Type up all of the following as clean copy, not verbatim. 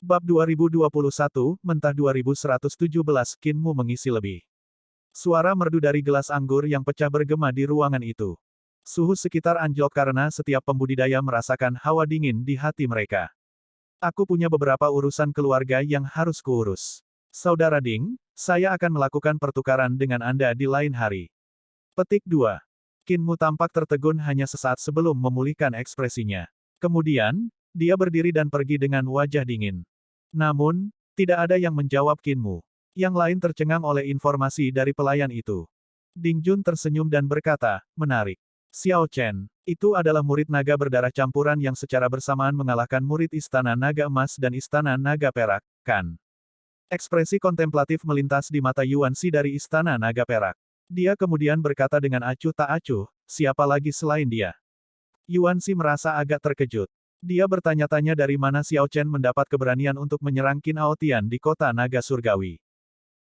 Bab 2021, Mentah 2117, Kinmu mengisi lebih. Suara merdu dari gelas anggur yang pecah bergema di ruangan itu. Suhu sekitar anjlok karena setiap pembudidaya merasakan hawa dingin di hati mereka. Aku punya beberapa urusan keluarga yang harus kuurus. Saudara Ding, saya akan melakukan pertukaran dengan Anda di lain hari. Petik 2. Kinmu tampak tertegun hanya sesaat sebelum memulihkan ekspresinya. Kemudian, dia berdiri dan pergi dengan wajah dingin. Namun, tidak ada yang menjawab Kinmu. Yang lain tercengang oleh informasi dari pelayan itu. Ding Jun tersenyum dan berkata, menarik. Xiao Chen, itu adalah murid naga berdarah campuran yang secara bersamaan mengalahkan murid Istana Naga Emas dan Istana Naga Perak, kan? Ekspresi kontemplatif melintas di mata Yuan Xi dari Istana Naga Perak. Dia kemudian berkata dengan acuh tak acuh, siapa lagi selain dia? Yuan Xi merasa agak terkejut. Dia bertanya-tanya dari mana Xiao Chen mendapat keberanian untuk menyerang Qin Aotian di kota naga surgawi.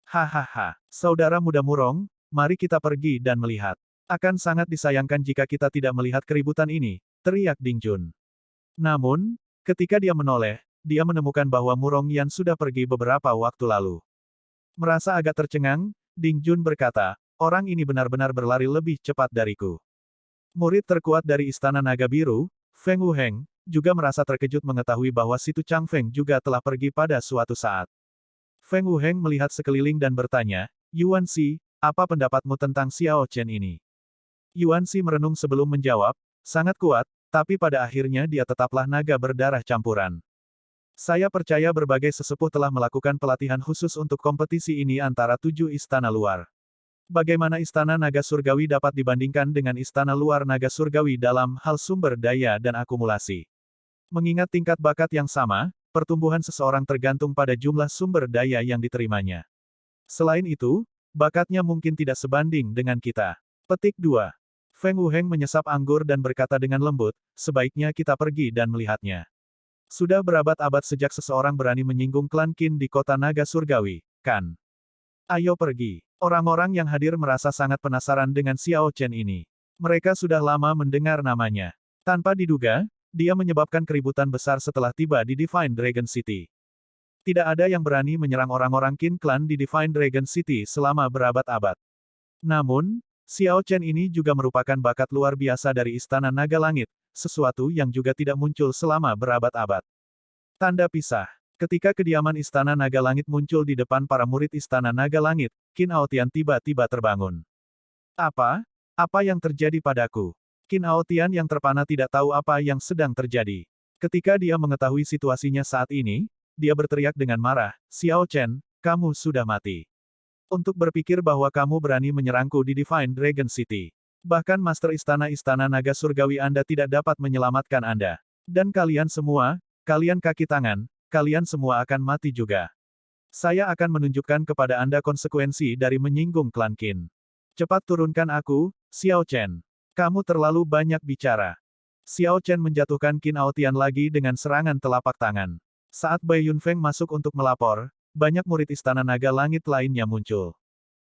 Hahaha, saudara muda murong, mari kita pergi dan melihat. Akan sangat disayangkan jika kita tidak melihat keributan ini, teriak Ding Jun. Namun, ketika dia menoleh, dia menemukan bahwa Murong Yan sudah pergi beberapa waktu lalu. Merasa agak tercengang, Ding Jun berkata, orang ini benar-benar berlari lebih cepat dariku. Murid terkuat dari Istana Naga Biru, Feng Wuheng, juga merasa terkejut mengetahui bahwa Situ Chang Feng juga telah pergi pada suatu saat. Feng Wuheng melihat sekeliling dan bertanya, Yuan Xi, apa pendapatmu tentang Xiao Chen ini? Yuan Xi merenung sebelum menjawab, sangat kuat, tapi pada akhirnya dia tetaplah naga berdarah campuran. Saya percaya berbagai sesepuh telah melakukan pelatihan khusus untuk kompetisi ini antara 7 istana luar. Bagaimana Istana Naga Surgawi dapat dibandingkan dengan Istana Luar Naga Surgawi dalam hal sumber daya dan akumulasi? Mengingat tingkat bakat yang sama, pertumbuhan seseorang tergantung pada jumlah sumber daya yang diterimanya. Selain itu, bakatnya mungkin tidak sebanding dengan kita. Petik 2. Feng Wuheng menyesap anggur dan berkata dengan lembut, sebaiknya kita pergi dan melihatnya. Sudah berabad-abad sejak seseorang berani menyinggung klan Qin di kota naga surgawi, kan? Ayo pergi. Orang-orang yang hadir merasa sangat penasaran dengan Xiao Chen ini. Mereka sudah lama mendengar namanya. Tanpa diduga, dia menyebabkan keributan besar setelah tiba di Divine Dragon City. Tidak ada yang berani menyerang orang-orang Qin Clan di Divine Dragon City selama berabad-abad. Namun, Xiao Chen ini juga merupakan bakat luar biasa dari Istana Naga Langit, sesuatu yang juga tidak muncul selama berabad-abad. Tanda pisah. Ketika kediaman Istana Naga Langit muncul di depan para murid Istana Naga Langit, Qin Aotian tiba-tiba terbangun. Apa? Apa yang terjadi padaku? Qin Aotian yang terpana tidak tahu apa yang sedang terjadi. Ketika dia mengetahui situasinya saat ini, dia berteriak dengan marah, Xiao Chen, kamu sudah mati. Untuk berpikir bahwa kamu berani menyerangku di Divine Dragon City. Bahkan Master Istana-Istana Naga Surgawi Anda tidak dapat menyelamatkan Anda. Dan kalian semua, kalian kaki tangan, kalian semua akan mati juga. Saya akan menunjukkan kepada Anda konsekuensi dari menyinggung klan Qin. Cepat turunkan aku, Xiao Chen. Kamu terlalu banyak bicara. Xiao Chen menjatuhkan Qin Aotian lagi dengan serangan telapak tangan. Saat Bai Yunfeng masuk untuk melapor, banyak murid Istana Naga Langit lainnya muncul.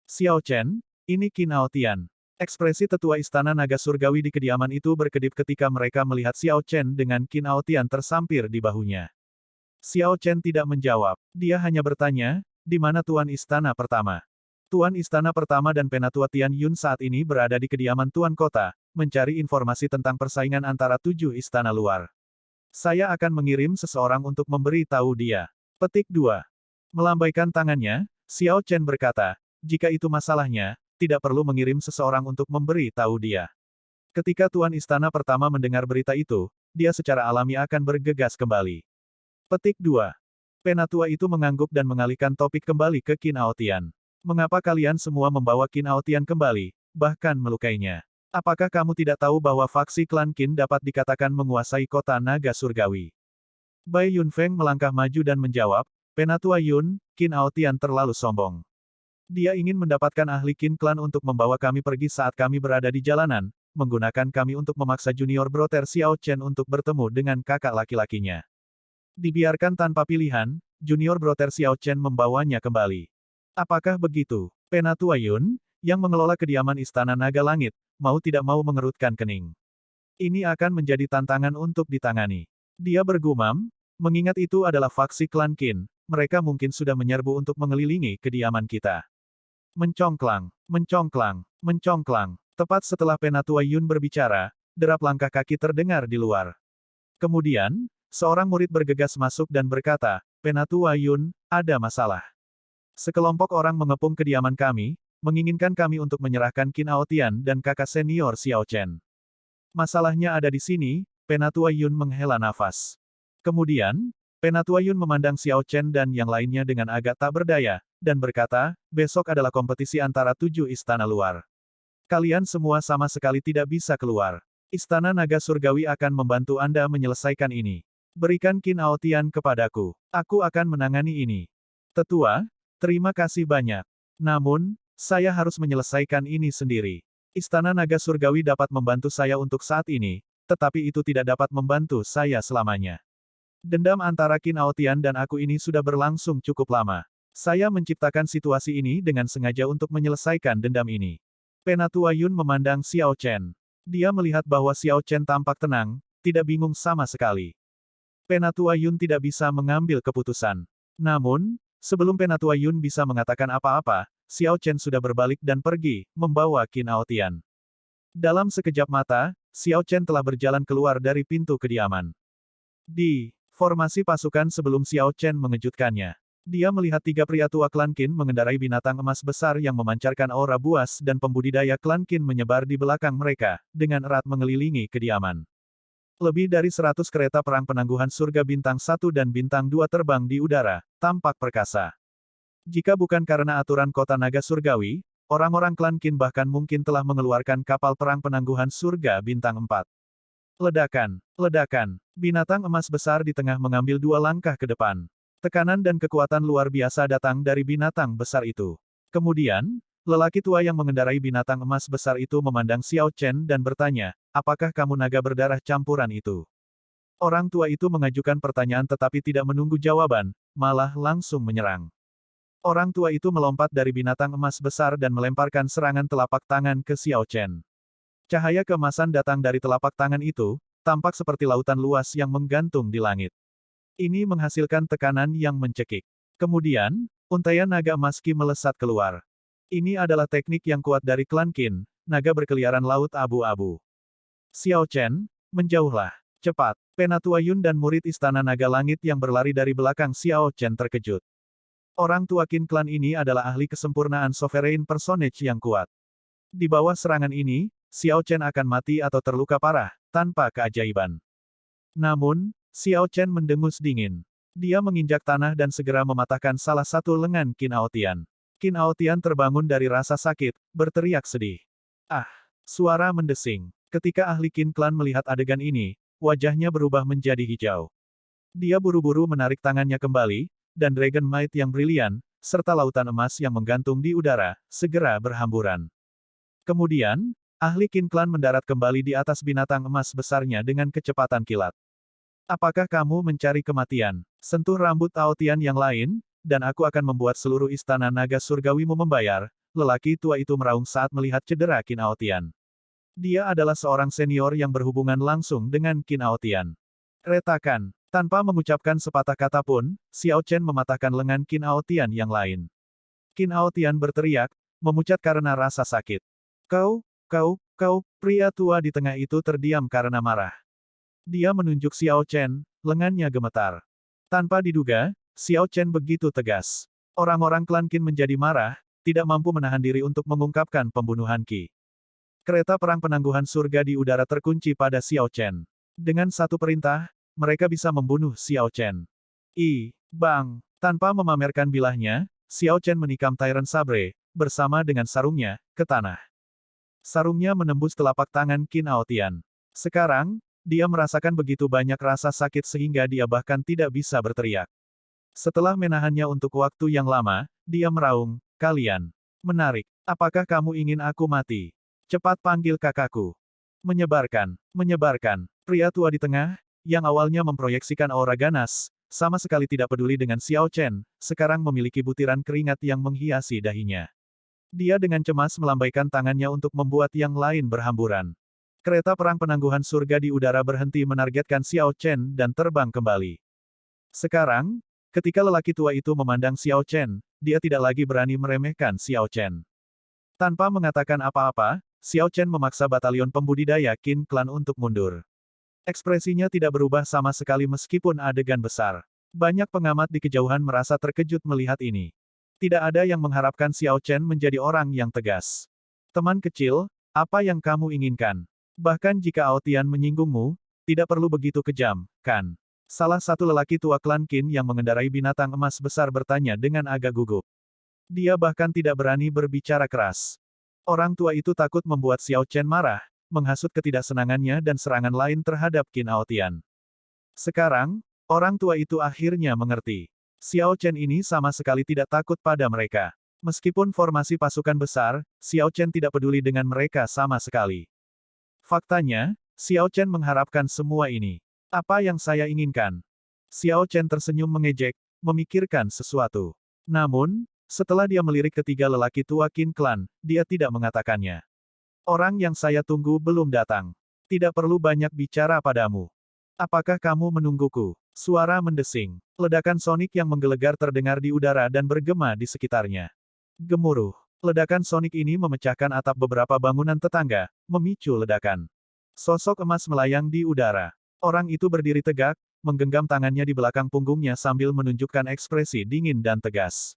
Xiao Chen, ini Qin Aotian. Ekspresi tetua Istana Naga Surgawi di kediaman itu berkedip ketika mereka melihat Xiao Chen dengan Qin Aotian tersampir di bahunya. Xiao Chen tidak menjawab. Dia hanya bertanya, di mana Tuan Istana Pertama? Tuan Istana Pertama dan Penatua Tian Yun saat ini berada di kediaman Tuan Kota, mencari informasi tentang persaingan antara 7 istana luar. Saya akan mengirim seseorang untuk memberi tahu dia. Petik 2. Melambaikan tangannya, Xiao Chen berkata, jika itu masalahnya, tidak perlu mengirim seseorang untuk memberi tahu dia. Ketika Tuan Istana Pertama mendengar berita itu, dia secara alami akan bergegas kembali. Petik 2. Penatua itu mengangguk dan mengalihkan topik kembali ke Qin Aotian. Mengapa kalian semua membawa Qin Aotian kembali, bahkan melukainya? Apakah kamu tidak tahu bahwa faksi klan Qin dapat dikatakan menguasai kota naga surgawi? Bai Yunfeng melangkah maju dan menjawab, Penatua Yun, Qin Aotian terlalu sombong. Dia ingin mendapatkan ahli Qin Clan untuk membawa kami pergi saat kami berada di jalanan, menggunakan kami untuk memaksa junior broter Xiao Chen untuk bertemu dengan kakak laki-lakinya. Dibiarkan tanpa pilihan, junior broter Xiao Chen membawanya kembali. Apakah begitu? Penatua Yun, yang mengelola kediaman Istana Naga Langit, mau tidak mau mengerutkan kening. Ini akan menjadi tantangan untuk ditangani. Dia bergumam, Mengingat itu adalah faksi klan Qin, mereka mungkin sudah menyerbu untuk mengelilingi kediaman kita. Mencongklang, mencongklang, mencongklang. Tepat setelah Penatua Yun berbicara, derap langkah kaki terdengar di luar. Kemudian, seorang murid bergegas masuk dan berkata, Penatua Yun, ada masalah. Sekelompok orang mengepung kediaman kami, menginginkan kami untuk menyerahkan Qin Aotian dan kakak senior Xiao Chen. Masalahnya ada di sini, Penatua Yun menghela nafas. Kemudian, Penatua Yun memandang Xiao Chen dan yang lainnya dengan agak tak berdaya, dan berkata, besok adalah kompetisi antara 7 istana luar. Kalian semua sama sekali tidak bisa keluar. Istana Naga Surgawi akan membantu Anda menyelesaikan ini. Berikan Qin Aotian kepadaku. Aku akan menangani ini. Tetua, terima kasih banyak. Namun, saya harus menyelesaikan ini sendiri. Istana Naga Surgawi dapat membantu saya untuk saat ini, tetapi itu tidak dapat membantu saya selamanya. Dendam antara Qin Aotian dan aku ini sudah berlangsung cukup lama. Saya menciptakan situasi ini dengan sengaja untuk menyelesaikan dendam ini. Penatua Yun memandang Xiao Chen. Dia melihat bahwa Xiao Chen tampak tenang, tidak bingung sama sekali. Penatua Yun tidak bisa mengambil keputusan. Namun, sebelum Penatua Yun bisa mengatakan apa-apa, Xiao Chen sudah berbalik dan pergi, membawa Qin Aotian. Dalam sekejap mata, Xiao Chen telah berjalan keluar dari pintu kediaman. Di formasi pasukan sebelum Xiao Chen mengejutkannya. Dia melihat 3 pria tua klan Qin mengendarai binatang emas besar yang memancarkan aura buas dan pembudidaya klan Qin menyebar di belakang mereka, dengan erat mengelilingi kediaman. Lebih dari 100 kereta perang penangguhan surga bintang 1 dan bintang 2 terbang di udara, tampak perkasa. Jika bukan karena aturan kota naga surgawi, orang-orang klan Qin bahkan mungkin telah mengeluarkan kapal perang penangguhan surga bintang 4. Ledakan, ledakan. Binatang emas besar di tengah mengambil 2 langkah ke depan. Tekanan dan kekuatan luar biasa datang dari binatang besar itu. Kemudian, lelaki tua yang mengendarai binatang emas besar itu memandang Xiao Chen dan bertanya, apakah kamu naga berdarah campuran itu? Orang tua itu mengajukan pertanyaan tetapi tidak menunggu jawaban, malah langsung menyerang. Orang tua itu melompat dari binatang emas besar dan melemparkan serangan telapak tangan ke Xiao Chen. Cahaya keemasan datang dari telapak tangan itu, tampak seperti lautan luas yang menggantung di langit. Ini menghasilkan tekanan yang mencekik. Kemudian, untaian naga emas Qi melesat keluar. Ini adalah teknik yang kuat dari klan Qin, naga berkeliaran laut abu-abu. Xiao Chen, menjauhlah. Cepat. Penatua Yun dan murid Istana Naga Langit yang berlari dari belakang Xiao Chen terkejut. Orang tua Qin klan ini adalah ahli kesempurnaan Sovereign Personage yang kuat. Di bawah serangan ini, Xiao Chen akan mati atau terluka parah, tanpa keajaiban. Namun, Xiao Chen mendengus dingin. Dia menginjak tanah dan segera mematahkan salah satu lengan Qin Aotian. Qin Aotian terbangun dari rasa sakit, berteriak sedih. Ah! Suara mendesing. Ketika ahli Qin klan melihat adegan ini, wajahnya berubah menjadi hijau. Dia buru-buru menarik tangannya kembali, dan Dragon Might yang brilian, serta lautan emas yang menggantung di udara, segera berhamburan. Kemudian, ahli Qin klan mendarat kembali di atas binatang emas besarnya dengan kecepatan kilat. Apakah kamu mencari kematian? Sentuh rambut Aotian yang lain, dan aku akan membuat seluruh istana naga surgawimu membayar, lelaki tua itu meraung saat melihat cedera Qin Aotian. Dia adalah seorang senior yang berhubungan langsung dengan Qin Aotian. Retakan. Tanpa mengucapkan sepatah kata pun, Xiao Chen mematahkan lengan Qin Aotian yang lain. Qin Aotian berteriak, memucat karena rasa sakit. Kau, pria tua di tengah itu terdiam karena marah. Dia menunjuk Xiao Chen, lengannya gemetar. Tanpa diduga, Xiao Chen begitu tegas. Orang-orang klan Qin menjadi marah, tidak mampu menahan diri untuk mengungkapkan pembunuhan Qi. Kereta perang penangguhan surga di udara terkunci pada Xiao Chen. Dengan satu perintah, mereka bisa membunuh Xiao Chen. Bang! Tanpa memamerkan bilahnya, Xiao Chen menikam Tyrant Sabre, bersama dengan sarungnya, ke tanah. Sarungnya menembus telapak tangan Qin Aotian. Sekarang, dia merasakan begitu banyak rasa sakit sehingga dia bahkan tidak bisa berteriak. Setelah menahannya untuk waktu yang lama, dia meraung, kalian. Menarik. Apakah kamu ingin aku mati? Cepat panggil kakakku. Menyebarkan. Pria tua di tengah, yang awalnya memproyeksikan aura ganas, sama sekali tidak peduli dengan Xiao Chen, sekarang memiliki butiran keringat yang menghiasi dahinya. Dia dengan cemas melambaikan tangannya untuk membuat yang lain berhamburan. Kereta perang penangguhan surga di udara berhenti menargetkan Xiao Chen dan terbang kembali. Sekarang, ketika lelaki tua itu memandang Xiao Chen, dia tidak lagi berani meremehkan Xiao Chen. Tanpa mengatakan apa-apa, Xiao Chen memaksa batalion pembudidaya Qin Clan untuk mundur. Ekspresinya tidak berubah sama sekali meskipun adegan besar. Banyak pengamat di kejauhan merasa terkejut melihat ini. Tidak ada yang mengharapkan Xiao Chen menjadi orang yang tegas. Teman kecil, apa yang kamu inginkan? Bahkan jika Aotian menyinggungmu, tidak perlu begitu kejam, kan? Salah satu lelaki tua klan Qin yang mengendarai binatang emas besar bertanya dengan agak gugup. Dia bahkan tidak berani berbicara keras. Orang tua itu takut membuat Xiao Chen marah, menghasut ketidaksenangannya dan serangan lain terhadap Qin Aotian. Sekarang, orang tua itu akhirnya mengerti. Xiao Chen ini sama sekali tidak takut pada mereka. Meskipun formasi pasukan besar, Xiao Chen tidak peduli dengan mereka sama sekali. Faktanya, Xiao Chen mengharapkan semua ini. Apa yang saya inginkan? Xiao Chen tersenyum mengejek, memikirkan sesuatu. Namun, setelah dia melirik ketiga lelaki tua Qin Clan, dia tidak mengatakannya. Orang yang saya tunggu belum datang. Tidak perlu banyak bicara padamu. Apakah kamu menungguku? Suara mendesing. Ledakan sonik yang menggelegar terdengar di udara dan bergema di sekitarnya. Gemuruh. Ledakan sonik ini memecahkan atap beberapa bangunan tetangga, memicu ledakan. Sosok emas melayang di udara. Orang itu berdiri tegak, menggenggam tangannya di belakang punggungnya sambil menunjukkan ekspresi dingin dan tegas.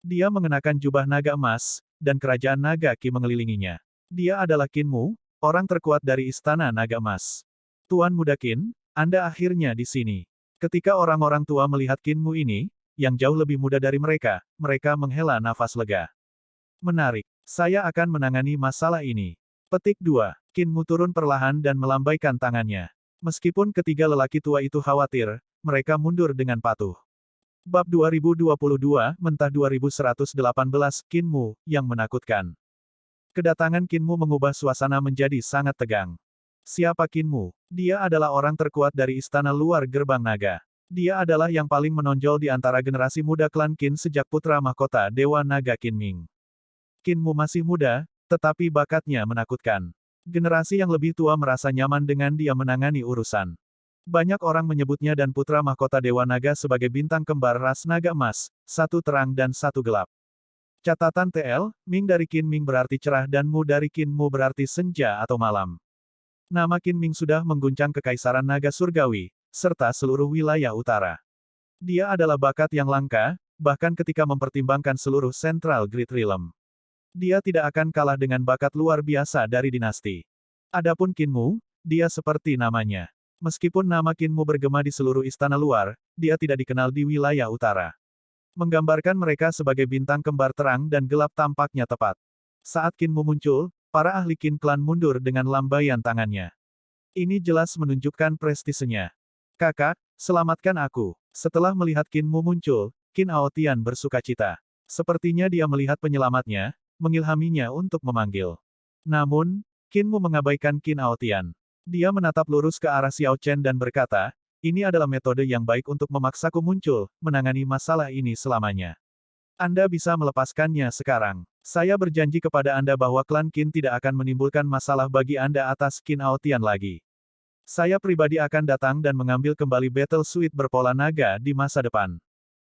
Dia mengenakan jubah naga emas, dan kerajaan naga Qi mengelilinginya. Dia adalah Qin Mu, orang terkuat dari Istana Naga Emas. Tuan Muda Qin, Anda akhirnya di sini. Ketika orang-orang tua melihat Qin Mu ini, yang jauh lebih muda dari mereka, mereka menghela nafas lega. Menarik. Saya akan menangani masalah ini. Petik 2. Qin Mu turun perlahan dan melambaikan tangannya. Meskipun ketiga lelaki tua itu khawatir, mereka mundur dengan patuh. Bab 2022, Mentah 2118, Qin Mu, yang menakutkan. Kedatangan Qin Mu mengubah suasana menjadi sangat tegang. Siapa Qin Mu? Dia adalah orang terkuat dari istana luar gerbang naga. Dia adalah yang paling menonjol di antara generasi muda klan Qin sejak putra mahkota Dewa Naga Qin Ming. Qin Mu masih muda, tetapi bakatnya menakutkan. Generasi yang lebih tua merasa nyaman dengan dia menangani urusan. Banyak orang menyebutnya dan putra mahkota Dewa Naga sebagai bintang kembar ras naga emas, satu terang dan satu gelap. Catatan TL, Ming dari Qin Ming berarti cerah dan Mu dari Qin Mu berarti senja atau malam. Nama Qin Ming sudah mengguncang kekaisaran naga surgawi, serta seluruh wilayah utara. Dia adalah bakat yang langka, bahkan ketika mempertimbangkan seluruh Central Great Realm. Dia tidak akan kalah dengan bakat luar biasa dari dinasti. Adapun Qin Mu, dia seperti namanya. Meskipun nama Qin Mu bergema di seluruh istana luar, dia tidak dikenal di wilayah utara. Menggambarkan mereka sebagai bintang kembar terang dan gelap tampaknya tepat. Saat Qin Mu muncul, para ahli Qin Clan mundur dengan lambaian tangannya. Ini jelas menunjukkan prestisenya. Kakak, selamatkan aku. Setelah melihat Qin Mu muncul, Qin Aotian bersukacita. Sepertinya dia melihat penyelamatnya, mengilhaminya untuk memanggil. Namun, Qin Mu mengabaikan Qin Aotian. Dia menatap lurus ke arah Xiao Chen dan berkata, ini adalah metode yang baik untuk memaksaku muncul, menangani masalah ini selamanya. Anda bisa melepaskannya sekarang. Saya berjanji kepada Anda bahwa klan Qin tidak akan menimbulkan masalah bagi Anda atas Qin Aotian lagi. Saya pribadi akan datang dan mengambil kembali Battle Suite berpola naga di masa depan.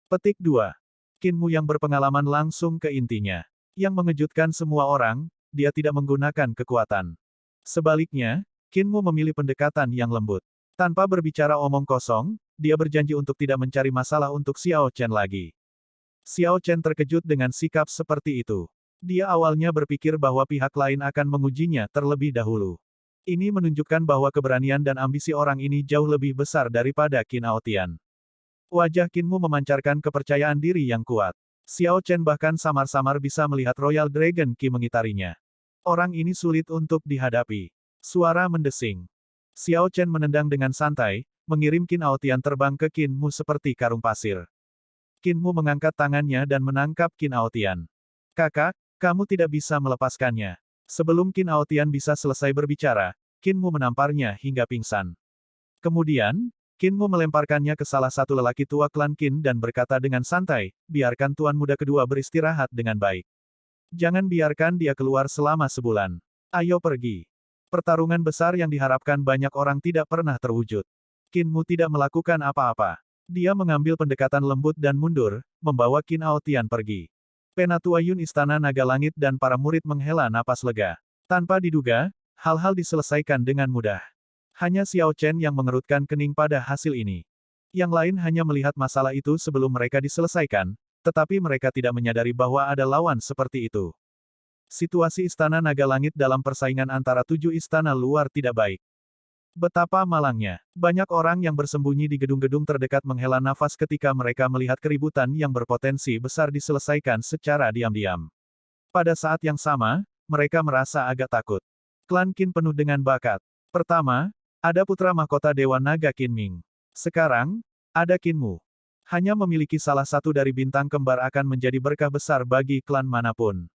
Petik 2. Qin Mu yang berpengalaman langsung ke intinya. Yang mengejutkan semua orang, dia tidak menggunakan kekuatan. Sebaliknya, Qin Mu memilih pendekatan yang lembut. Tanpa berbicara omong kosong, dia berjanji untuk tidak mencari masalah untuk Xiao Chen lagi. Xiao Chen terkejut dengan sikap seperti itu. Dia awalnya berpikir bahwa pihak lain akan mengujinya terlebih dahulu. Ini menunjukkan bahwa keberanian dan ambisi orang ini jauh lebih besar daripada Qin Aotian. Wajah Qin Mu memancarkan kepercayaan diri yang kuat. Xiao Chen bahkan samar-samar bisa melihat Royal Dragon Qi mengitarinya. Orang ini sulit untuk dihadapi. Suara mendesing. Xiao Chen menendang dengan santai, mengirim Qin Aotian terbang ke Qin Mu seperti karung pasir. Qin Mu mengangkat tangannya dan menangkap Qin Aotian. Kakak, kamu tidak bisa melepaskannya. Sebelum Qin Aotian bisa selesai berbicara, Qin Mu menamparnya hingga pingsan. Kemudian, Qin Mu melemparkannya ke salah satu lelaki tua klan Qin dan berkata dengan santai, biarkan tuan muda kedua beristirahat dengan baik. Jangan biarkan dia keluar selama sebulan. Ayo pergi. Pertarungan besar yang diharapkan banyak orang tidak pernah terwujud. Qin Mu tidak melakukan apa-apa. Dia mengambil pendekatan lembut dan mundur, membawa Qin Aotian pergi. Penatua Yun Istana Naga Langit dan para murid menghela napas lega. Tanpa diduga, hal-hal diselesaikan dengan mudah. Hanya Xiao Chen yang mengerutkan kening pada hasil ini. Yang lain hanya melihat masalah itu sebelum mereka diselesaikan, tetapi mereka tidak menyadari bahwa ada lawan seperti itu. Situasi Istana Naga Langit dalam persaingan antara 7 istana luar tidak baik. Betapa malangnya. Banyak orang yang bersembunyi di gedung-gedung terdekat menghela nafas ketika mereka melihat keributan yang berpotensi besar diselesaikan secara diam-diam. Pada saat yang sama, mereka merasa agak takut. Klan Qin penuh dengan bakat. Pertama, ada putra mahkota Dewa Naga Qin Ming. Sekarang, ada Qin Mu. Hanya memiliki salah satu dari bintang kembar akan menjadi berkah besar bagi klan manapun.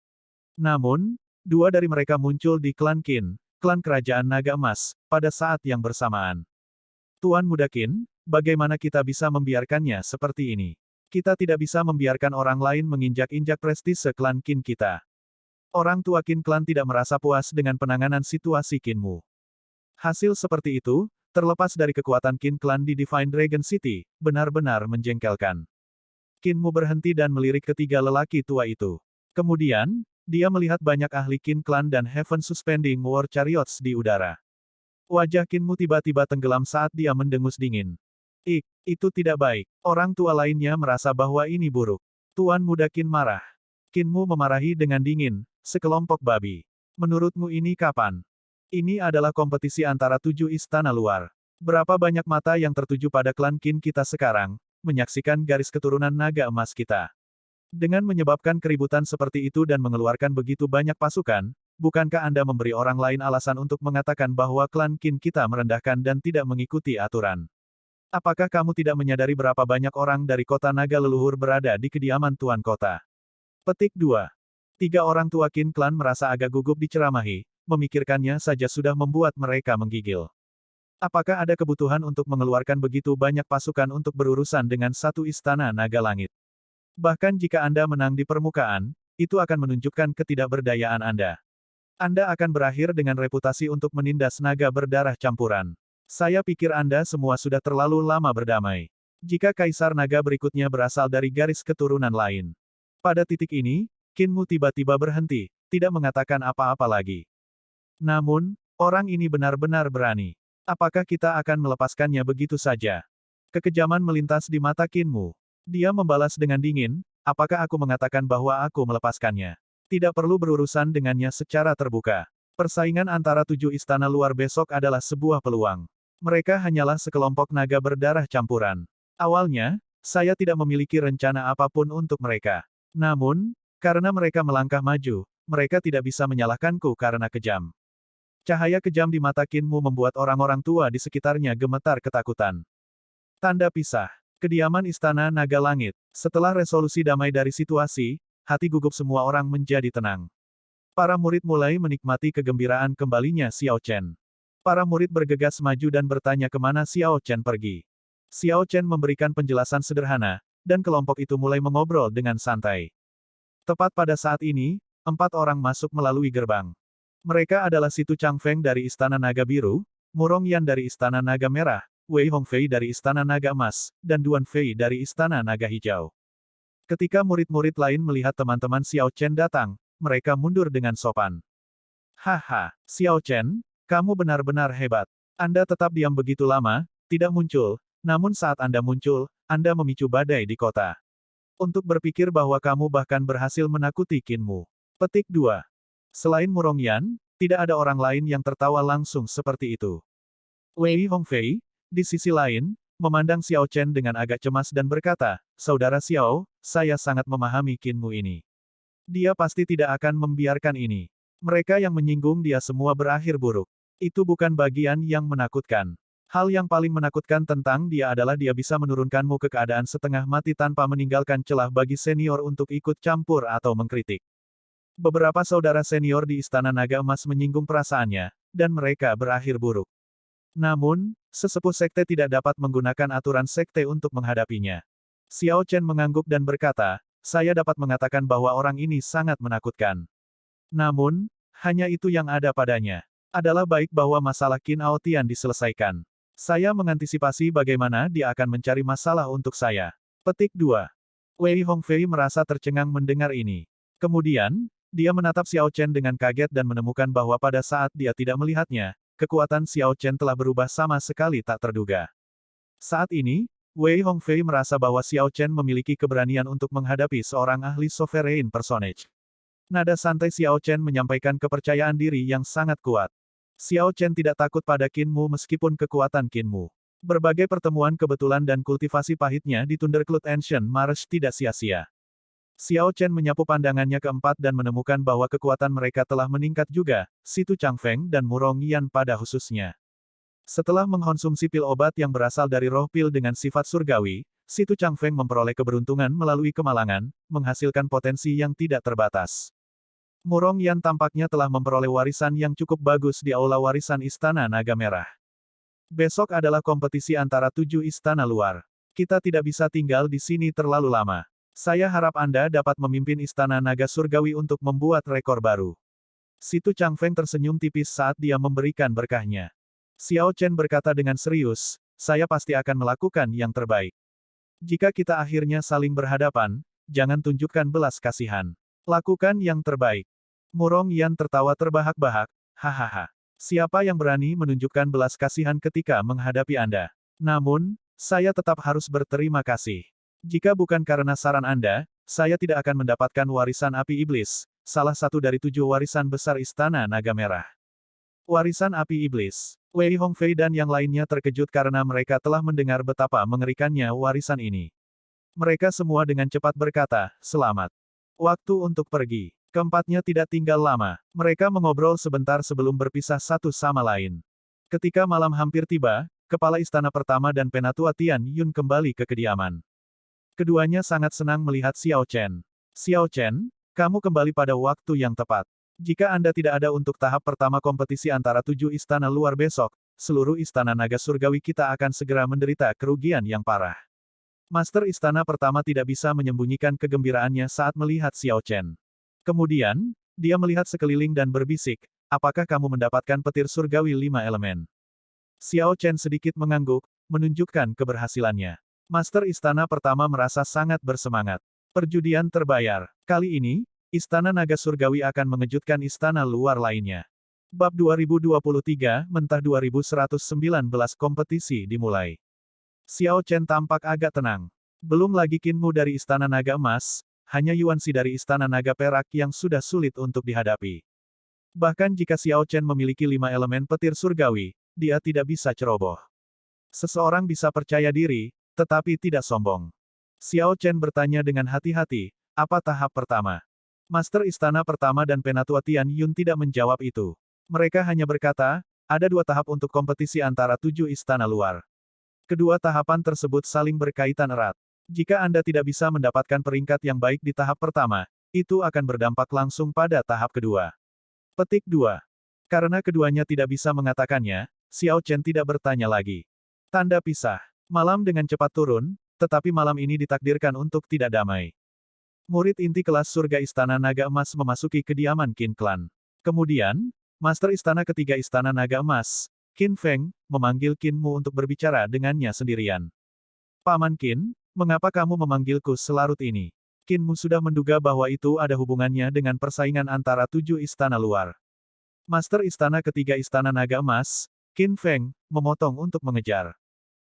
Namun, dua dari mereka muncul di klan Qin, klan Kerajaan Naga Emas, pada saat yang bersamaan. Tuan Muda Qin, bagaimana kita bisa membiarkannya seperti ini? Kita tidak bisa membiarkan orang lain menginjak-injak prestise klan Qin kita. Orang tua Qin klan tidak merasa puas dengan penanganan situasi Qin Mu. Hasil seperti itu, terlepas dari kekuatan Qin klan di Divine Dragon City, benar-benar menjengkelkan. Qin Mu berhenti dan melirik ketiga lelaki tua itu. Kemudian, dia melihat banyak ahli Qin Clan dan Heaven Suspending War Chariots di udara. Wajah Qin Mu tiba-tiba tenggelam saat dia mendengus dingin. Itu tidak baik. Orang tua lainnya merasa bahwa ini buruk. Tuan Muda Qin marah. Qin Mu memarahi dengan dingin, sekelompok babi. Menurutmu ini kapan? Ini adalah kompetisi antara 7 istana luar. Berapa banyak mata yang tertuju pada klan Qin kita sekarang, menyaksikan garis keturunan naga emas kita. Dengan menyebabkan keributan seperti itu dan mengeluarkan begitu banyak pasukan, bukankah Anda memberi orang lain alasan untuk mengatakan bahwa klan Qin kita merendahkan dan tidak mengikuti aturan? Apakah kamu tidak menyadari berapa banyak orang dari kota naga leluhur berada di kediaman tuan kota? Petik 2. 3 orang tua Qin Clan merasa agak gugup diceramahi, memikirkannya saja sudah membuat mereka menggigil. Apakah ada kebutuhan untuk mengeluarkan begitu banyak pasukan untuk berurusan dengan satu istana naga langit? Bahkan jika Anda menang di permukaan, itu akan menunjukkan ketidakberdayaan Anda. Anda akan berakhir dengan reputasi untuk menindas naga berdarah campuran. Saya pikir Anda semua sudah terlalu lama berdamai. Jika Kaisar Naga berikutnya berasal dari garis keturunan lain. Pada titik ini, Qin Mu tiba-tiba berhenti, tidak mengatakan apa-apa lagi. Namun, orang ini benar-benar berani. Apakah kita akan melepaskannya begitu saja? Kekejaman melintas di mata Qin Mu. Dia membalas dengan dingin, apakah aku mengatakan bahwa aku melepaskannya? Tidak perlu berurusan dengannya secara terbuka. Persaingan antara 7 istana luar besok adalah sebuah peluang. Mereka hanyalah sekelompok naga berdarah campuran. Awalnya, saya tidak memiliki rencana apapun untuk mereka. Namun, karena mereka melangkah maju, mereka tidak bisa menyalahkanku karena kejam. Cahaya kejam di mata Qin Mu membuat orang-orang tua di sekitarnya gemetar ketakutan. Tanda pisah. Kediaman Istana Naga Langit. Setelah resolusi damai dari situasi, hati gugup semua orang menjadi tenang. Para murid mulai menikmati kegembiraan kembalinya Xiao Chen. Para murid bergegas maju dan bertanya kemana Xiao Chen pergi. Xiao Chen memberikan penjelasan sederhana, dan kelompok itu mulai mengobrol dengan santai. Tepat pada saat ini, 4 orang masuk melalui gerbang. Mereka adalah Situ Changfeng dari Istana Naga Biru, Murong Yan dari Istana Naga Merah, Wei Hongfei dari Istana Naga Emas, dan Duan Fei dari Istana Naga Hijau. Ketika murid-murid lain melihat teman-teman Xiao Chen datang, mereka mundur dengan sopan. Haha, Xiao Chen, kamu benar-benar hebat. Anda tetap diam begitu lama, tidak muncul, namun saat Anda muncul, Anda memicu badai di kota. Untuk berpikir bahwa kamu bahkan berhasil menakuti Qin Mu. Petik 2. Selain Murong Yan, tidak ada orang lain yang tertawa langsung seperti itu. Wei Hongfei, di sisi lain, memandang Xiao Chen dengan agak cemas dan berkata, Saudara Xiao, saya sangat memahami Qin Mu ini. Dia pasti tidak akan membiarkan ini. Mereka yang menyinggung dia semua berakhir buruk. Itu bukan bagian yang menakutkan. Hal yang paling menakutkan tentang dia adalah dia bisa menurunkanmu ke keadaan setengah mati tanpa meninggalkan celah bagi senior untuk ikut campur atau mengkritik. Beberapa saudara senior di Istana Naga Emas menyinggung perasaannya, dan mereka berakhir buruk. Namun, sesepuh sekte tidak dapat menggunakan aturan sekte untuk menghadapinya. Xiao Chen mengangguk dan berkata, saya dapat mengatakan bahwa orang ini sangat menakutkan. Namun, hanya itu yang ada padanya. Adalah baik bahwa masalah Qin Aotian diselesaikan. Saya mengantisipasi bagaimana dia akan mencari masalah untuk saya. Petik 2. Wei Hongfei merasa tercengang mendengar ini. Kemudian, dia menatap Xiao Chen dengan kaget dan menemukan bahwa pada saat dia tidak melihatnya, kekuatan Xiao Chen telah berubah sama sekali tak terduga. Saat ini, Wei Hongfei merasa bahwa Xiao Chen memiliki keberanian untuk menghadapi seorang ahli sovereign personage. Nada santai Xiao Chen menyampaikan kepercayaan diri yang sangat kuat. Xiao Chen tidak takut pada Qin Mu meskipun kekuatan Qin Mu. Berbagai pertemuan kebetulan dan kultivasi pahitnya di Thundercloud Ancient Marsh tidak sia-sia. Xiao Chen menyapu pandangannya keempat dan menemukan bahwa kekuatan mereka telah meningkat juga, Situ Changfeng dan Murong Yan pada khususnya. Setelah mengkonsumsi pil obat yang berasal dari roh pil dengan sifat surgawi, Situ Changfeng memperoleh keberuntungan melalui kemalangan, menghasilkan potensi yang tidak terbatas. Murong Yan tampaknya telah memperoleh warisan yang cukup bagus di aula warisan Istana Naga Merah. Besok adalah kompetisi antara 7 istana luar. Kita tidak bisa tinggal di sini terlalu lama. Saya harap Anda dapat memimpin Istana Naga Surgawi untuk membuat rekor baru. Situ Changfeng tersenyum tipis saat dia memberikan berkahnya. Xiao Chen berkata dengan serius, saya pasti akan melakukan yang terbaik. Jika kita akhirnya saling berhadapan, jangan tunjukkan belas kasihan. Lakukan yang terbaik. Murong Yan tertawa terbahak-bahak, hahaha. Siapa yang berani menunjukkan belas kasihan ketika menghadapi Anda? Namun, saya tetap harus berterima kasih. Jika bukan karena saran Anda, saya tidak akan mendapatkan warisan api iblis, salah satu dari 7 warisan besar Istana Naga Merah. Warisan api iblis. Wei Hongfei dan yang lainnya terkejut karena mereka telah mendengar betapa mengerikannya warisan ini. Mereka semua dengan cepat berkata, selamat. Waktu untuk pergi. Keempatnya tidak tinggal lama. Mereka mengobrol sebentar sebelum berpisah satu sama lain. Ketika malam hampir tiba, Kepala Istana Pertama dan Penatua Tian Yun kembali ke kediaman. Keduanya sangat senang melihat Xiao Chen. Xiao Chen, kamu kembali pada waktu yang tepat. Jika Anda tidak ada untuk tahap pertama kompetisi antara 7 istana luar besok, seluruh Istana Naga Surgawi kita akan segera menderita kerugian yang parah. Master Istana Pertama tidak bisa menyembunyikan kegembiraannya saat melihat Xiao Chen. Kemudian, dia melihat sekeliling dan berbisik, apakah kamu mendapatkan petir surgawi 5 elemen? Xiao Chen sedikit mengangguk, menunjukkan keberhasilannya. Master Istana Pertama merasa sangat bersemangat. Perjudian terbayar. Kali ini, Istana Naga Surgawi akan mengejutkan istana luar lainnya. Bab 2023, Mentah 2119 kompetisi dimulai. Xiao Chen tampak agak tenang. Belum lagi Qin Mu dari Istana Naga Emas, hanya Yuan Xi dari Istana Naga Perak yang sudah sulit untuk dihadapi. Bahkan jika Xiao Chen memiliki 5 elemen petir surgawi, dia tidak bisa ceroboh. Seseorang bisa percaya diri, tetapi tidak sombong. Xiao Chen bertanya dengan hati-hati, apa tahap pertama? Master Istana Pertama dan Penatua Tian Yun tidak menjawab itu. Mereka hanya berkata, ada 2 tahap untuk kompetisi antara 7 istana luar. Kedua tahapan tersebut saling berkaitan erat. Jika Anda tidak bisa mendapatkan peringkat yang baik di tahap pertama, itu akan berdampak langsung pada tahap kedua. Petik 2. Karena keduanya tidak bisa mengatakannya, Xiao Chen tidak bertanya lagi. Tanda pisah. Malam dengan cepat turun, tetapi malam ini ditakdirkan untuk tidak damai. Murid inti kelas surga Istana Naga Emas memasuki kediaman Qin Clan. Kemudian, Master Istana Ketiga Istana Naga Emas, Qin Feng, memanggil Qin Mu untuk berbicara dengannya sendirian. Paman Qin, mengapa kamu memanggilku selarut ini? Qin Mu sudah menduga bahwa itu ada hubungannya dengan persaingan antara 7 istana luar. Master Istana Ketiga Istana Naga Emas, Qin Feng, memotong untuk mengejar.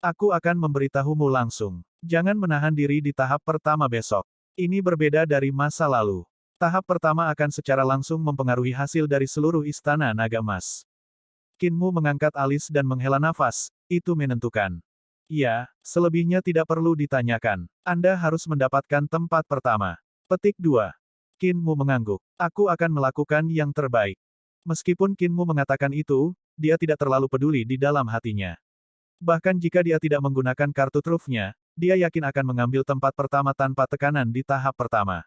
Aku akan memberitahumu langsung. Jangan menahan diri di tahap pertama besok. Ini berbeda dari masa lalu. Tahap pertama akan secara langsung mempengaruhi hasil dari seluruh Istana Naga Emas. Qin Mu mengangkat alis dan menghela nafas, itu menentukan. Iya, selebihnya tidak perlu ditanyakan. Anda harus mendapatkan tempat pertama. Petik 2. Qin Mu mengangguk. Aku akan melakukan yang terbaik. Meskipun Qin Mu mengatakan itu, dia tidak terlalu peduli di dalam hatinya. Bahkan jika dia tidak menggunakan kartu trufnya, dia yakin akan mengambil tempat pertama tanpa tekanan di tahap pertama.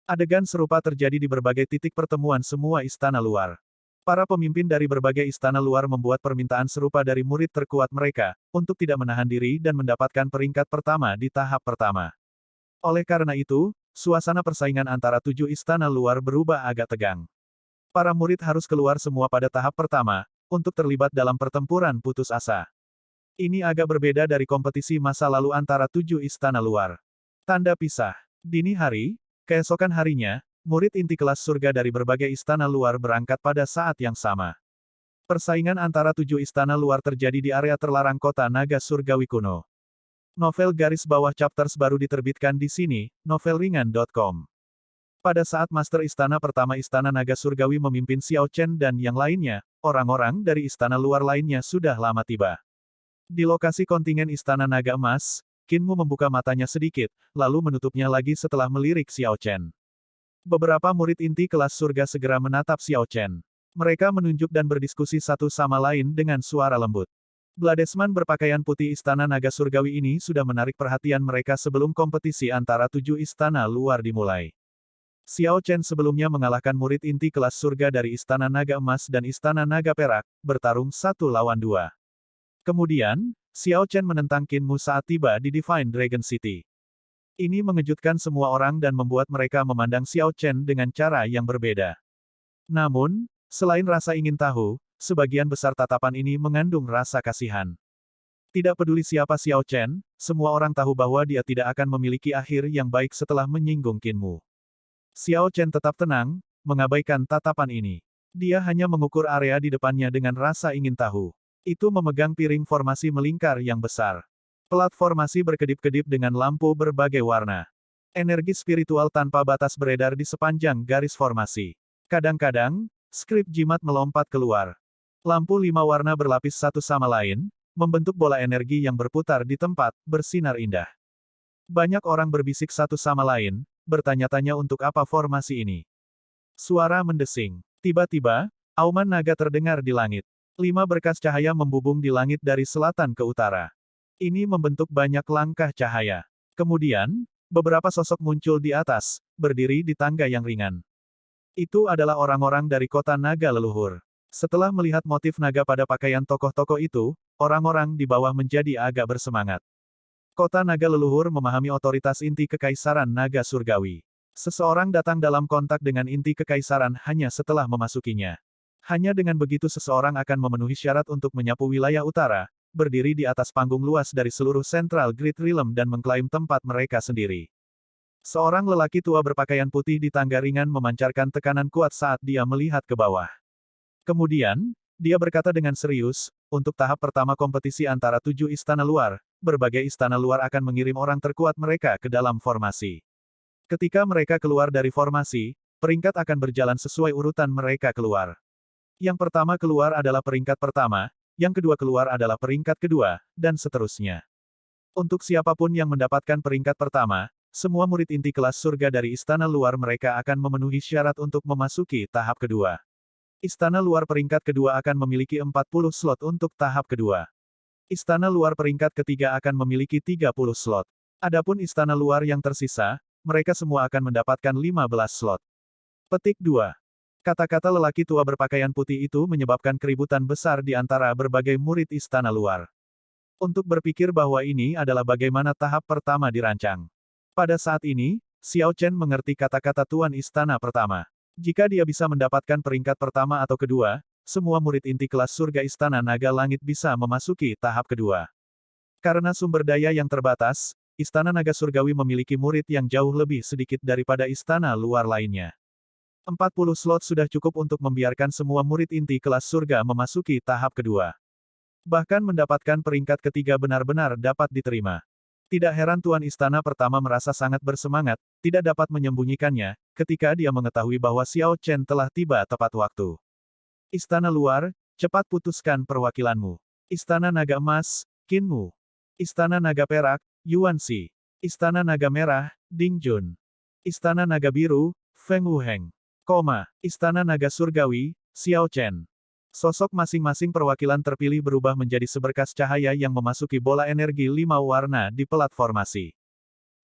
Adegan serupa terjadi di berbagai titik pertemuan semua istana luar. Para pemimpin dari berbagai istana luar membuat permintaan serupa dari murid terkuat mereka, untuk tidak menahan diri dan mendapatkan peringkat pertama di tahap pertama. Oleh karena itu, suasana persaingan antara 7 istana luar berubah agak tegang. Para murid harus keluar semua pada tahap pertama, untuk terlibat dalam pertempuran putus asa. Ini agak berbeda dari kompetisi masa lalu antara 7 istana luar. Tanda pisah. Dini hari, keesokan harinya, murid inti kelas surga dari berbagai istana luar berangkat pada saat yang sama. Persaingan antara 7 istana luar terjadi di area terlarang kota naga surgawi kuno. Novel garis bawah chapters baru diterbitkan di sini, novelringan.com. Pada saat Master Istana pertama Istana Naga Surgawi memimpin Xiao Chen dan yang lainnya, orang-orang dari istana luar lainnya sudah lama tiba. Di lokasi kontingen Istana Naga Emas, Qinmu membuka matanya sedikit, lalu menutupnya lagi setelah melirik Xiao Chen. Beberapa murid inti kelas surga segera menatap Xiao Chen. Mereka menunjuk dan berdiskusi satu sama lain dengan suara lembut. Bladesman berpakaian putih Istana Naga Surgawi ini sudah menarik perhatian mereka sebelum kompetisi antara 7 istana luar dimulai. Xiao Chen sebelumnya mengalahkan murid inti kelas surga dari Istana Naga Emas dan Istana Naga Perak, bertarung 1 lawan 2. Kemudian, Xiao Chen menentang Qinmu saat tiba di Divine Dragon City. Ini mengejutkan semua orang dan membuat mereka memandang Xiao Chen dengan cara yang berbeda. Namun, selain rasa ingin tahu, sebagian besar tatapan ini mengandung rasa kasihan. Tidak peduli siapa Xiao Chen, semua orang tahu bahwa dia tidak akan memiliki akhir yang baik setelah menyinggung Qinmu. Xiao Chen tetap tenang, mengabaikan tatapan ini. Dia hanya mengukur area di depannya dengan rasa ingin tahu. Itu memegang piring formasi melingkar yang besar. Pelat formasi berkedip-kedip dengan lampu berbagai warna. Energi spiritual tanpa batas beredar di sepanjang garis formasi. Kadang-kadang, skrip jimat melompat keluar. Lampu 5 warna berlapis satu sama lain, membentuk bola energi yang berputar di tempat, bersinar indah. Banyak orang berbisik satu sama lain, bertanya-tanya untuk apa formasi ini. Suara mendesing. Tiba-tiba, auman naga terdengar di langit. 5 berkas cahaya membubung di langit dari selatan ke utara. Ini membentuk banyak langkah cahaya. Kemudian, beberapa sosok muncul di atas, berdiri di tangga yang ringan. Itu adalah orang-orang dari kota naga leluhur. Setelah melihat motif naga pada pakaian tokoh-tokoh itu, orang-orang di bawah menjadi agak bersemangat. Kota naga leluhur memahami otoritas inti kekaisaran naga surgawi. Seseorang datang dalam kontak dengan inti kekaisaran hanya setelah memasukinya. Hanya dengan begitu seseorang akan memenuhi syarat untuk menyapu wilayah utara, berdiri di atas panggung luas dari seluruh Central Grid Realm dan mengklaim tempat mereka sendiri. Seorang lelaki tua berpakaian putih di tangga ringan memancarkan tekanan kuat saat dia melihat ke bawah. Kemudian, dia berkata dengan serius, untuk tahap pertama kompetisi antara 7 istana luar, berbagai istana luar akan mengirim orang terkuat mereka ke dalam formasi. Ketika mereka keluar dari formasi, peringkat akan berjalan sesuai urutan mereka keluar. Yang pertama keluar adalah peringkat pertama, yang kedua keluar adalah peringkat kedua, dan seterusnya. Untuk siapapun yang mendapatkan peringkat pertama, semua murid inti kelas surga dari istana luar mereka akan memenuhi syarat untuk memasuki tahap kedua. Istana luar peringkat kedua akan memiliki 40 slot untuk tahap kedua. Istana luar peringkat ketiga akan memiliki 30 slot. Adapun istana luar yang tersisa, mereka semua akan mendapatkan 15 slot. Petik 2. Kata-kata lelaki tua berpakaian putih itu menyebabkan keributan besar di antara berbagai murid istana luar. Untuk berpikir bahwa ini adalah bagaimana tahap pertama dirancang. Pada saat ini, Xiao Chen mengerti kata-kata Tuan Istana pertama. Jika dia bisa mendapatkan peringkat pertama atau kedua, semua murid inti kelas surga Istana Naga Langit bisa memasuki tahap kedua. Karena sumber daya yang terbatas, Istana Naga Surgawi memiliki murid yang jauh lebih sedikit daripada istana luar lainnya. 40 slot sudah cukup untuk membiarkan semua murid inti kelas surga memasuki tahap kedua. Bahkan mendapatkan peringkat ketiga benar-benar dapat diterima. Tidak heran Tuan Istana pertama merasa sangat bersemangat, tidak dapat menyembunyikannya, ketika dia mengetahui bahwa Xiao Chen telah tiba tepat waktu. Istana luar, cepat putuskan perwakilanmu. Istana Naga Emas, Qinmu. Istana Naga Perak, Yuan Xi. Istana Naga Merah, Ding Jun. Istana Naga Biru, Feng Wuheng. Istana Naga Surgawi, Xiao Chen. Sosok masing-masing perwakilan terpilih berubah menjadi seberkas cahaya yang memasuki bola energi 5 warna di pelat formasi.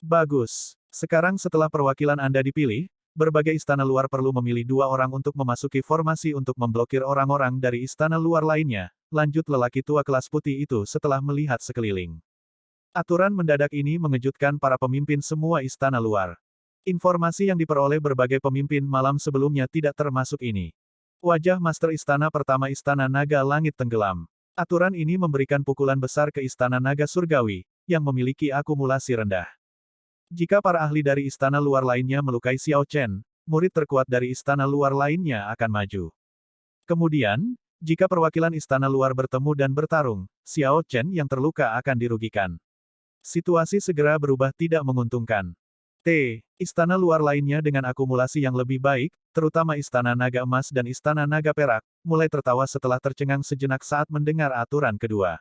Bagus. Sekarang setelah perwakilan Anda dipilih, berbagai istana luar perlu memilih 2 orang untuk memasuki formasi untuk memblokir orang-orang dari istana luar lainnya, lanjut lelaki tua kelas putih itu setelah melihat sekeliling. Aturan mendadak ini mengejutkan para pemimpin semua istana luar. Informasi yang diperoleh berbagai pemimpin malam sebelumnya tidak termasuk ini. Wajah Master Istana pertama Istana Naga Langit tenggelam. Aturan ini memberikan pukulan besar ke Istana Naga Surgawi, yang memiliki akumulasi rendah. Jika para ahli dari istana luar lainnya melukai Xiao Chen, murid terkuat dari istana luar lainnya akan maju. Kemudian, jika perwakilan istana luar bertemu dan bertarung, Xiao Chen yang terluka akan dirugikan. Situasi segera berubah tidak menguntungkan. Istana luar lainnya dengan akumulasi yang lebih baik, terutama Istana Naga Emas dan Istana Naga Perak, mulai tertawa setelah tercengang sejenak saat mendengar aturan kedua.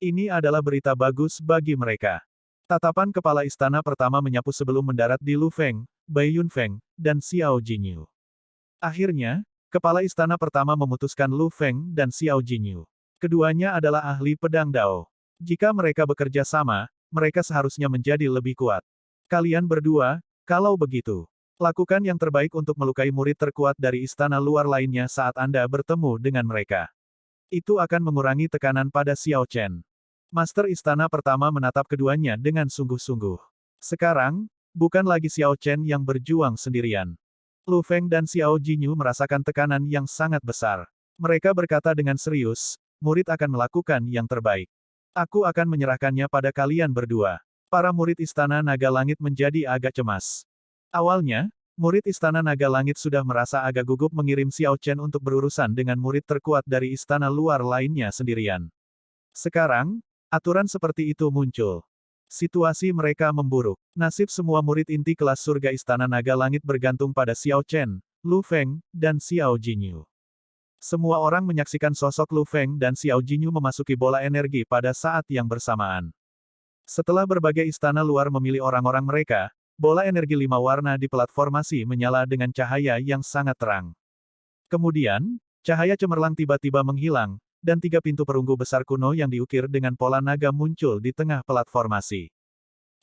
Ini adalah berita bagus bagi mereka. Tatapan kepala istana pertama menyapu sebelum mendarat di Lu Feng, Bai Yunfeng, dan Xiao Jinyu. Akhirnya, kepala istana pertama memutuskan Lu Feng dan Xiao Jinyu. Keduanya adalah ahli pedang Dao. Jika mereka bekerja sama, mereka seharusnya menjadi lebih kuat. Kalian berdua, kalau begitu, lakukan yang terbaik untuk melukai murid terkuat dari istana luar lainnya saat Anda bertemu dengan mereka. Itu akan mengurangi tekanan pada Xiao Chen. Master istana pertama menatap keduanya dengan sungguh-sungguh. Sekarang, bukan lagi Xiao Chen yang berjuang sendirian. Lu Feng dan Xiao Jinyu merasakan tekanan yang sangat besar. Mereka berkata dengan serius, murid akan melakukan yang terbaik. Aku akan menyerahkannya pada kalian berdua. Para murid Istana Naga Langit menjadi agak cemas. Awalnya, murid Istana Naga Langit sudah merasa agak gugup mengirim Xiao Chen untuk berurusan dengan murid terkuat dari istana luar lainnya sendirian. Sekarang, aturan seperti itu muncul. Situasi mereka memburuk. Nasib semua murid inti kelas surga Istana Naga Langit bergantung pada Xiao Chen, Lu Feng, dan Xiao Jinyu. Semua orang menyaksikan sosok Lu Feng dan Xiao Jinyu memasuki bola energi pada saat yang bersamaan. Setelah berbagai istana luar memilih orang-orang mereka, bola energi 5 warna di platformasi menyala dengan cahaya yang sangat terang. Kemudian, cahaya cemerlang tiba-tiba menghilang, dan 3 pintu perunggu besar kuno yang diukir dengan pola naga muncul di tengah platformasi.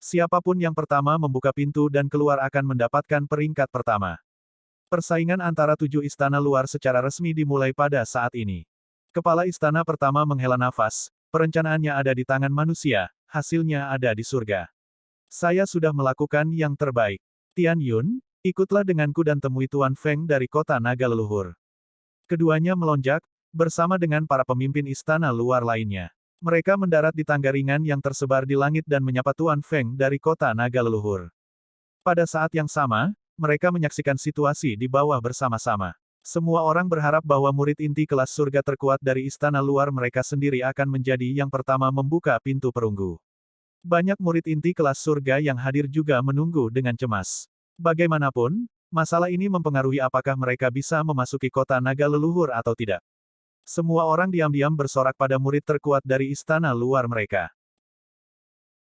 Siapapun yang pertama membuka pintu dan keluar akan mendapatkan peringkat pertama. Persaingan antara 7 istana luar secara resmi dimulai pada saat ini. Kepala istana pertama menghela nafas, perencanaannya ada di tangan manusia, hasilnya ada di surga. Saya sudah melakukan yang terbaik. Tian Yun, ikutlah denganku dan temui Tuan Feng dari kota naga leluhur. Keduanya melonjak, bersama dengan para pemimpin istana luar lainnya. Mereka mendarat di tangga ringan yang tersebar di langit dan menyapa Tuan Feng dari kota naga leluhur. Pada saat yang sama, mereka menyaksikan situasi di bawah bersama-sama. Semua orang berharap bahwa murid inti kelas surga terkuat dari istana luar mereka sendiri akan menjadi yang pertama membuka pintu perunggu. Banyak murid inti kelas surga yang hadir juga menunggu dengan cemas. Bagaimanapun, masalah ini mempengaruhi apakah mereka bisa memasuki kota naga leluhur atau tidak. Semua orang diam-diam bersorak pada murid terkuat dari istana luar mereka.